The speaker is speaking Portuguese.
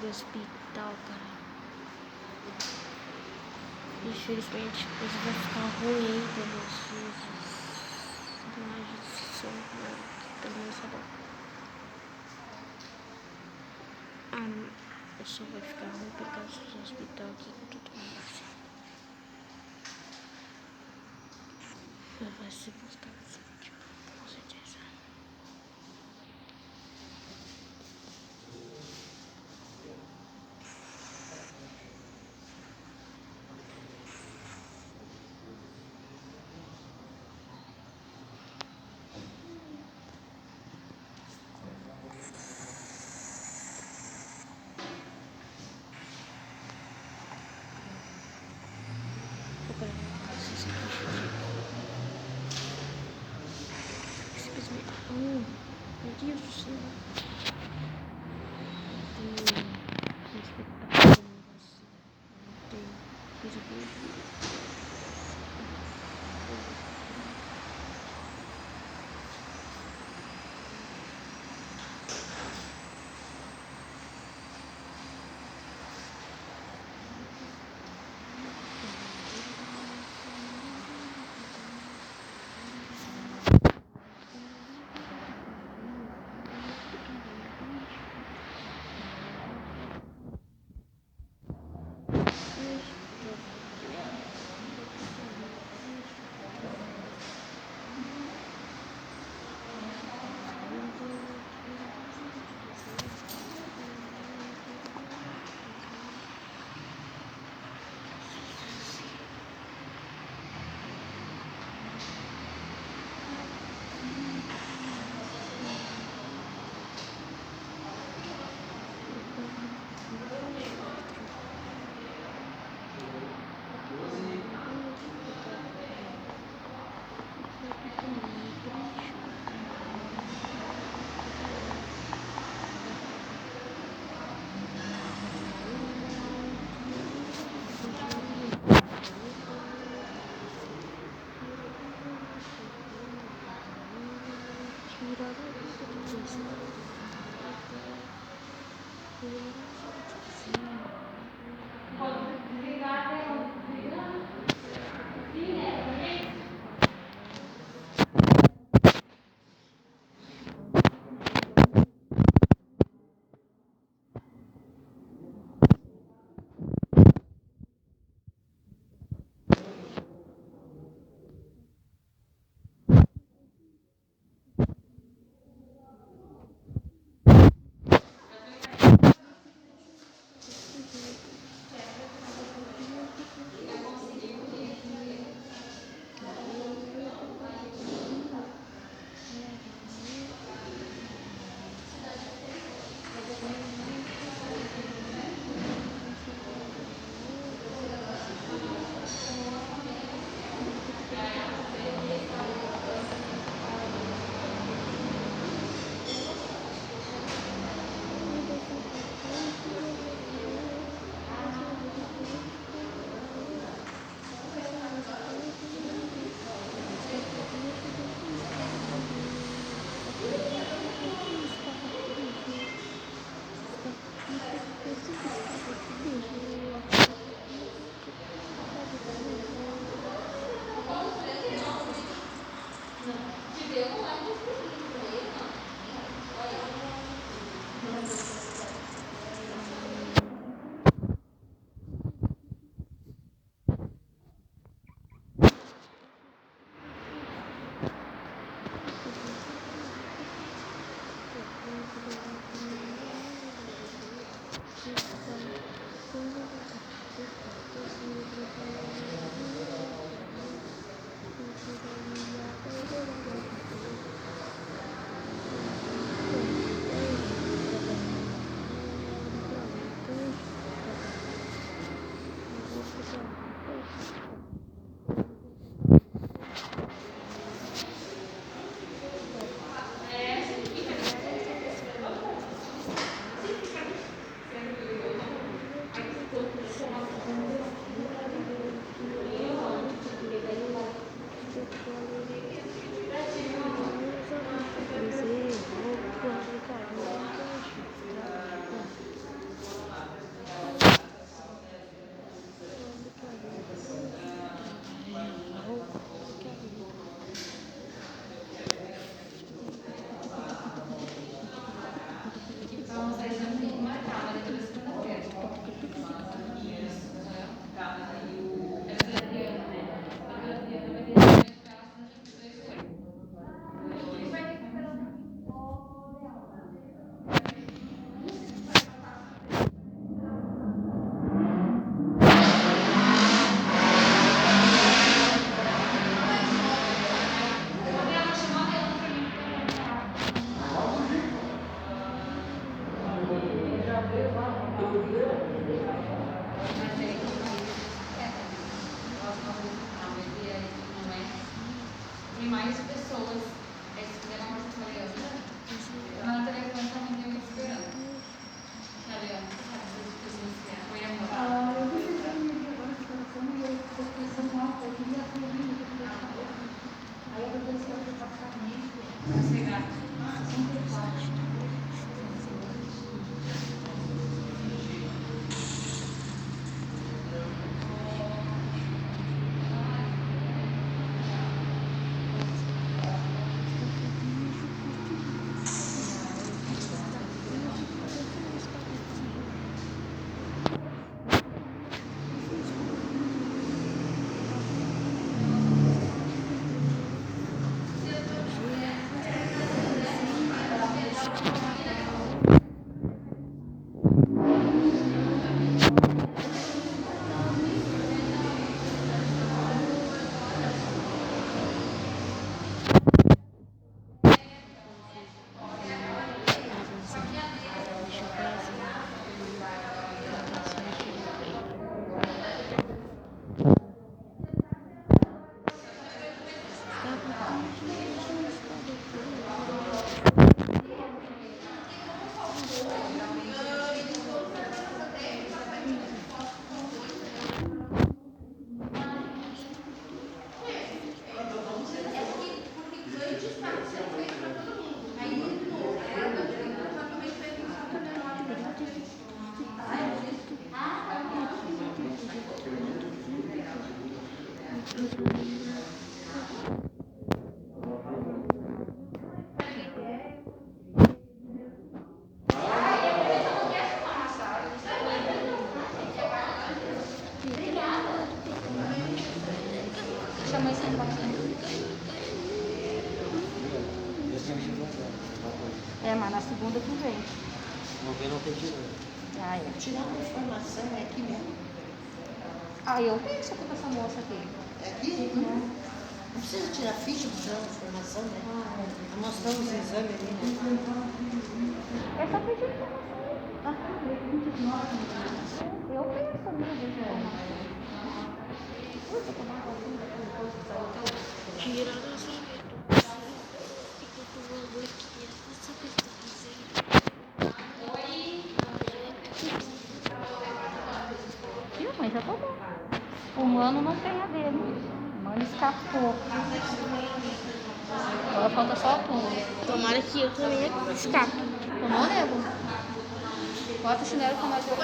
hospital, cara. Infelizmente, depois vai ficar ruim pra vocês. Imagens de som, também essa boca. O som vai ficar ruim por causa do hospital aqui com tudo mais. Vai ser postado esse vídeo, com certeza. Meu Deus do céu. Tem espectáculo. Tem coisa boa. Tem mais pessoas esperando a nossa aliança. Na televisão também tem uma esperando. Na aliança, sabe? Foi amor. Eu vi que agora a situação e eu estou pensando alto. Eu queria fluir. Aí eu vou pensar no apartamento. Vai chegar. 64. Chama esse mas na segunda que vem. Não tem tirado. Ah, é. Tirar uma informação é aqui mesmo. Ah, eu vi isso aqui com essa moça aqui. É aqui? Não precisa tirar ficha para tirar uma informação, né? Mostrar os exames ali, né? É só pedir informação. Eu penso mesmo. Tira da sua enquanto o valor aqui é essa Viu, mãe? Já tá bom. O mano não tem a dele. O mano escapou. Agora falta só a tua. Tomara que eu também escape. Tomou, nego? Bota o chinelo com mais eu.